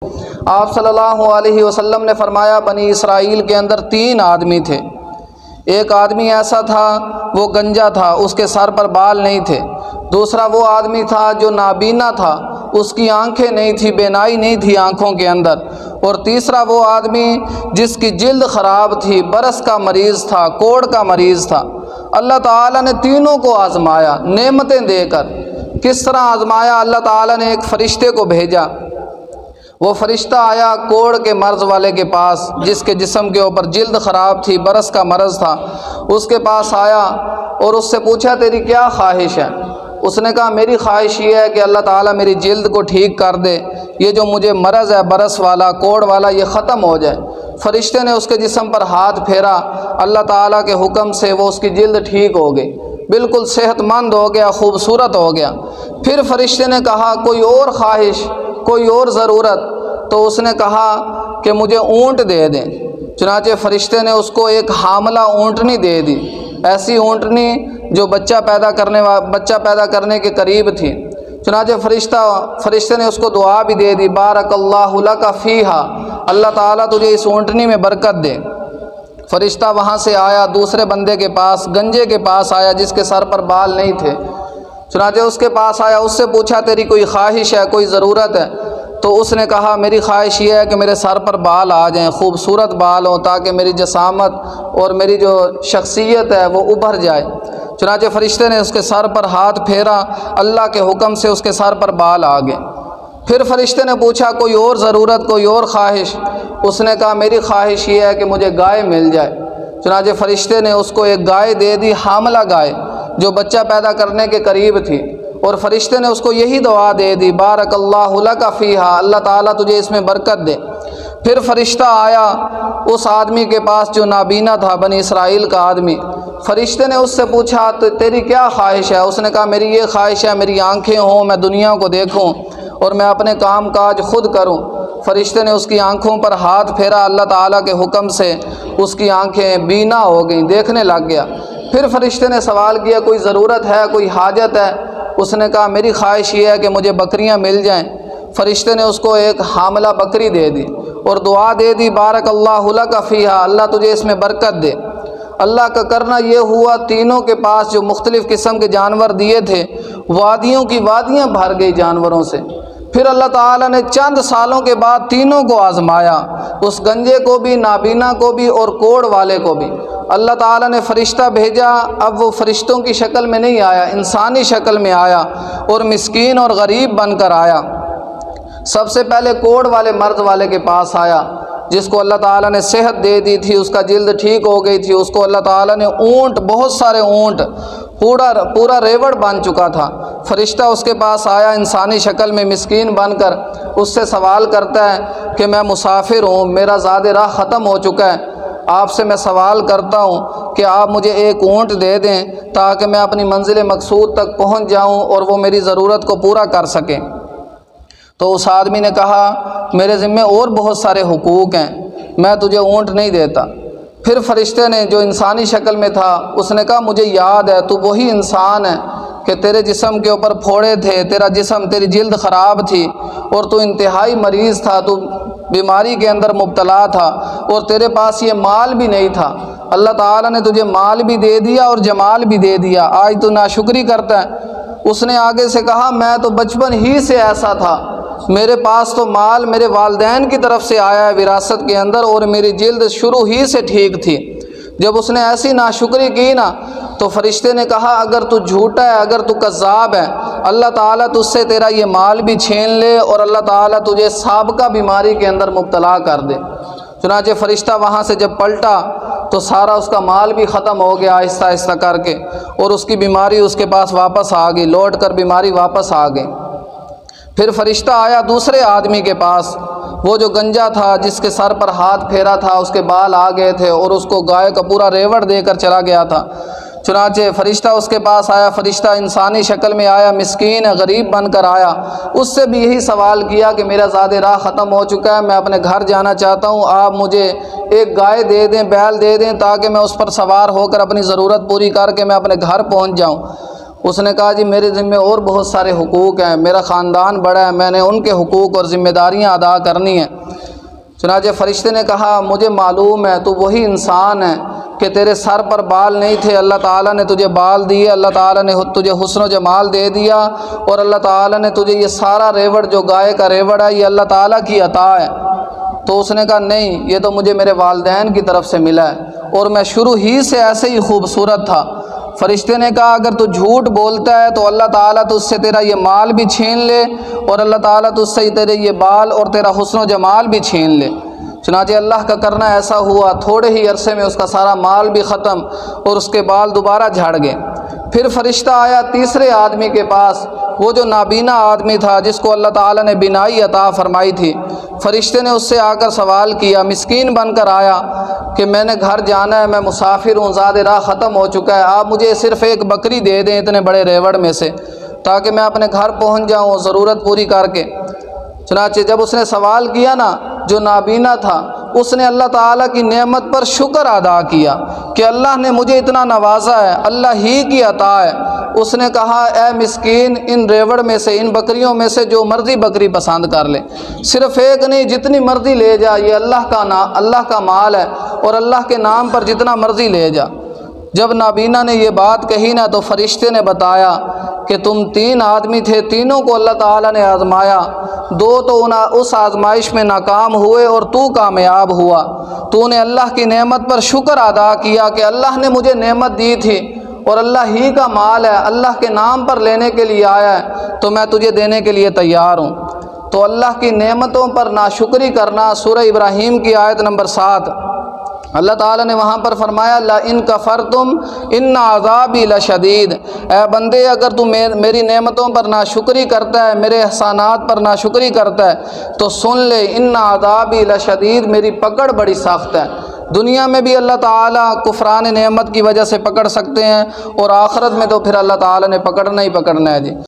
آپ صلی اللہ علیہ وسلم نے فرمایا بنی اسرائیل کے اندر 3 آدمی تھے۔ ایک آدمی ایسا تھا وہ گنجا تھا، اس کے سر پر بال نہیں تھے۔ دوسرا وہ آدمی تھا جو نابینا تھا، اس کی آنکھیں نہیں تھی، بینائی نہیں تھی آنکھوں کے اندر۔ اور تیسرا وہ آدمی جس کی جلد خراب تھی، برس کا مریض تھا، کوڑ کا مریض تھا۔ اللہ تعالیٰ نے تینوں کو آزمایا نعمتیں دے کر۔ کس طرح آزمایا؟ اللہ تعالیٰ نے ایک فرشتے کو بھیجا۔ وہ فرشتہ آیا کوڑ کے مرض والے کے پاس، جس کے جسم کے اوپر جلد خراب تھی، برس کا مرض تھا۔ اس کے پاس آیا اور اس سے پوچھا تیری کیا خواہش ہے؟ اس نے کہا میری خواہش یہ ہے کہ اللہ تعالیٰ میری جلد کو ٹھیک کر دے، یہ جو مجھے مرض ہے برس والا، کوڑ والا، یہ ختم ہو جائے۔ فرشتے نے اس کے جسم پر ہاتھ پھیرا، اللہ تعالیٰ کے حکم سے وہ اس کی جلد ٹھیک ہو گئی، بالکل صحت مند ہو گیا، خوبصورت ہو گیا۔ پھر فرشتے نے کہا کوئی اور خواہش، کوئی اور ضرورت؟ تو اس نے کہا کہ مجھے اونٹ دے دیں۔ چنانچہ فرشتے نے اس کو ایک حاملہ اونٹنی دے دی، ایسی اونٹنی جو بچہ پیدا کرنے کے قریب تھی۔ چنانچہ فرشتے نے اس کو دعا بھی دے دی، بارک اللہ لک فیہا، اللہ تعالیٰ تجھے اس اونٹنی میں برکت دے۔ فرشتہ وہاں سے آیا دوسرے بندے کے پاس، گنجے کے پاس آیا جس کے سر پر بال نہیں تھے۔ چنانچہ اس کے پاس آیا، اس سے پوچھا تیری کوئی خواہش ہے، کوئی ضرورت ہے؟ تو اس نے کہا میری خواہش یہ ہے کہ میرے سر پر بال آ جائیں، خوبصورت بال ہوں، تاکہ میری جسامت اور میری جو شخصیت ہے وہ ابھر جائے۔ چنانچہ فرشتے نے اس کے سر پر ہاتھ پھیرا، اللہ کے حکم سے اس کے سر پر بال آ گئے۔ پھر فرشتے نے پوچھا کوئی اور ضرورت، کوئی اور خواہش؟ اس نے کہا میری خواہش یہ ہے کہ مجھے گائے مل جائے۔ چنانچہ فرشتے نے اس کو ایک گائے دے دی، حاملہ گائے جو بچہ پیدا کرنے کے قریب تھی، اور فرشتے نے اس کو یہی دعا دے دی، بارک اللہ لک فیہا، اللہ تعالیٰ تجھے اس میں برکت دے۔ پھر فرشتہ آیا اس آدمی کے پاس جو نابینا تھا، بنی اسرائیل کا آدمی۔ فرشتے نے اس سے پوچھا تیری کیا خواہش ہے؟ اس نے کہا میری یہ خواہش ہے میری آنکھیں ہوں، میں دنیا کو دیکھوں اور میں اپنے کام کاج خود کروں۔ فرشتے نے اس کی آنکھوں پر ہاتھ پھیرا، اللہ تعالیٰ کے حکم سے اس کی آنکھیں بینا ہو گئیں، دیکھنے لگ گیا۔ پھر فرشتے نے سوال کیا کوئی ضرورت ہے، کوئی حاجت ہے؟ اس نے کہا میری خواہش یہ ہے کہ مجھے بکریاں مل جائیں۔ فرشتے نے اس کو ایک حاملہ بکری دے دی اور دعا دے دی، بارک اللہ لک فیہا، اللہ تجھے اس میں برکت دے۔ اللہ کا کرنا یہ ہوا تینوں کے پاس جو مختلف قسم کے جانور دیے تھے، وادیوں کی وادیاں بھر گئی جانوروں سے۔ پھر اللہ تعالیٰ نے چند سالوں کے بعد تینوں کو آزمایا، اس گنجے کو بھی، نابینا کو بھی اور کوڑ والے کو بھی۔ اللہ تعالیٰ نے فرشتہ بھیجا، اب وہ فرشتوں کی شکل میں نہیں آیا، انسانی شکل میں آیا اور مسکین اور غریب بن کر آیا۔ سب سے پہلے کوڑ والے مرض والے کے پاس آیا، جس کو اللہ تعالیٰ نے صحت دے دی تھی، اس کا جلد ٹھیک ہو گئی تھی، اس کو اللہ تعالیٰ نے اونٹ، بہت سارے اونٹ، پورا ریوڑ بن چکا تھا۔ فرشتہ اس کے پاس آیا انسانی شکل میں، مسکین بن کر اس سے سوال کرتا ہے کہ میں مسافر ہوں، میرا زاد راہ ختم ہو چکا ہے، آپ سے میں سوال کرتا ہوں کہ آپ مجھے ایک اونٹ دے دیں تاکہ میں اپنی منزل مقصود تک پہنچ جاؤں اور وہ میری ضرورت کو پورا کر سکیں۔ تو اس آدمی نے کہا میرے ذمہ اور بہت سارے حقوق ہیں، میں تجھے اونٹ نہیں دیتا۔ پھر فرشتے نے جو انسانی شکل میں تھا اس نے کہا مجھے یاد ہے تو وہی انسان ہے کہ تیرے جسم کے اوپر پھوڑے تھے، تیری جلد خراب تھی اور تو انتہائی مریض تھا، تو بیماری کے اندر مبتلا تھا اور تیرے پاس یہ مال بھی نہیں تھا۔ اللہ تعالیٰ نے تجھے مال بھی دے دیا اور جمال بھی دے دیا، آج تو ناشکری کرتا ہے۔ اس نے آگے سے کہا میں تو بچپن ہی سے ایسا تھا، میرے پاس تو مال میرے والدین کی طرف سے آیا ہے وراثت کے اندر، اور میری جلد شروع ہی سے ٹھیک تھی۔ جب اس نے ایسی ناشکری کی نا تو فرشتے نے کہا اگر تو جھوٹا ہے، اگر تو کذاب ہے، اللہ تعالیٰ تجھ سے تیرا یہ مال بھی چھین لے اور اللہ تعالیٰ تجھے سابقہ بیماری کے اندر مبتلا کر دے۔ چنانچہ فرشتہ وہاں سے جب پلٹا تو سارا اس کا مال بھی ختم ہو گیا آہستہ آہستہ کر کے، اور اس کی بیماری اس کے پاس واپس آ گئی، لوٹ کر بیماری واپس آ گئی۔ پھر فرشتہ آیا دوسرے آدمی کے پاس، وہ جو گنجا تھا جس کے سر پر ہاتھ پھیرا تھا، اس کے بال آ گئے تھے اور اس کو گائے کا پورا ریوڑ دے کر چلا گیا تھا۔ چنانچہ فرشتہ اس کے پاس آیا، فرشتہ انسانی شکل میں آیا، مسکین غریب بن کر آیا، اس سے بھی یہی سوال کیا کہ میرا زاد راہ ختم ہو چکا ہے، میں اپنے گھر جانا چاہتا ہوں، آپ مجھے ایک گائے دے دیں، بیل دے دیں تاکہ میں اس پر سوار ہو کر اپنی ضرورت پوری کر کے میں اپنے گھر پہنچ جاؤں۔ اس نے کہا جی میرے ذمہ اور بہت سارے حقوق ہیں، میرا خاندان بڑا ہے، میں نے ان کے حقوق اور ذمہ داریاں ادا کرنی ہیں۔ چنانچہ فرشتے نے کہا مجھے معلوم ہے تو وہی انسان ہے کہ تیرے سر پر بال نہیں تھے، اللہ تعالیٰ نے تجھے بال دیے، اللہ تعالیٰ نے تجھے حسن و جمال دے دیا، اور اللہ تعالیٰ نے تجھے یہ سارا ریوڑ جو گائے کا ریوڑ ہے یہ اللہ تعالیٰ کی عطا ہے۔ تو اس نے کہا نہیں، یہ تو مجھے میرے والدین کی طرف سے ملا ہے اور میں شروع ہی سے ایسے ہی خوبصورت تھا۔ فرشتے نے کہا اگر تو جھوٹ بولتا ہے تو اللہ تعالیٰ تجھ سے تیرا یہ مال بھی چھین لے، اور اللہ تعالیٰ تجھ سے تیرے یہ بال اور تیرا حسن و جمال بھی چھین لے۔ چنانچہ اللہ کا کرنا ایسا ہوا، تھوڑے ہی عرصے میں اس کا سارا مال بھی ختم اور اس کے بال دوبارہ جھڑ گئے۔ پھر فرشتہ آیا تیسرے آدمی کے پاس، وہ جو نابینا آدمی تھا جس کو اللہ تعالیٰ نے بینائی عطا فرمائی تھی۔ فرشتے نے اس سے آ کر سوال کیا، مسکین بن کر آیا کہ میں نے گھر جانا ہے، میں مسافر ہوں، زاد راہ ختم ہو چکا ہے، آپ مجھے صرف ایک بکری دے دیں اتنے بڑے ریوڑ میں سے تاکہ میں اپنے گھر پہنچ جاؤں ضرورت پوری کر کے۔ چنانچہ جب اس نے سوال کیا نا، جو نابینا تھا اس نے اللہ تعالیٰ کی نعمت پر شکر ادا کیا کہ اللہ نے مجھے اتنا نوازا ہے، اللہ ہی کی عطا ہے۔ اس نے کہا اے مسکین، ان ریوڑ میں سے، ان بکریوں میں سے جو مرضی بکری پسند کر لے، صرف ایک نہیں جتنی مرضی لے جا، یہ اللہ کا مال ہے اور اللہ کے نام پر جتنا مرضی لے جا۔ جب نابینا نے یہ بات کہی نا تو فرشتے نے بتایا کہ تم 3 آدمی تھے، تینوں کو اللہ تعالیٰ نے آزمایا، 2 تو اس آزمائش میں ناکام ہوئے اور تو کامیاب ہوا۔ تو نے اللہ کی نعمت پر شکر ادا کیا کہ اللہ نے مجھے نعمت دی تھی اور اللہ ہی کا مال ہے، اللہ کے نام پر لینے کے لیے آیا ہے تو میں تجھے دینے کے لیے تیار ہوں۔ تو اللہ کی نعمتوں پر ناشکری کرنا، سورہ ابراہیم کی آیت نمبر 7، اللہ تعالیٰ نے وہاں پر فرمایا لَإِن كَفَرْتُمْ إِنَّ عَذَابِي لَشَدِيدٌ، اے بندے اگر تو میری نعمتوں پر ناشکری کرتا ہے، میرے احسانات پر ناشکری کرتا ہے تو سن لے إِنَّ عَذَابِي لَشَدِيدٌ، میری پکڑ بڑی سخت ہے۔ دنیا میں بھی اللہ تعالیٰ کفران نعمت کی وجہ سے پکڑ سکتے ہیں اور آخرت میں تو پھر اللہ تعالیٰ نے پکڑنا ہی پکڑنا ہے جی۔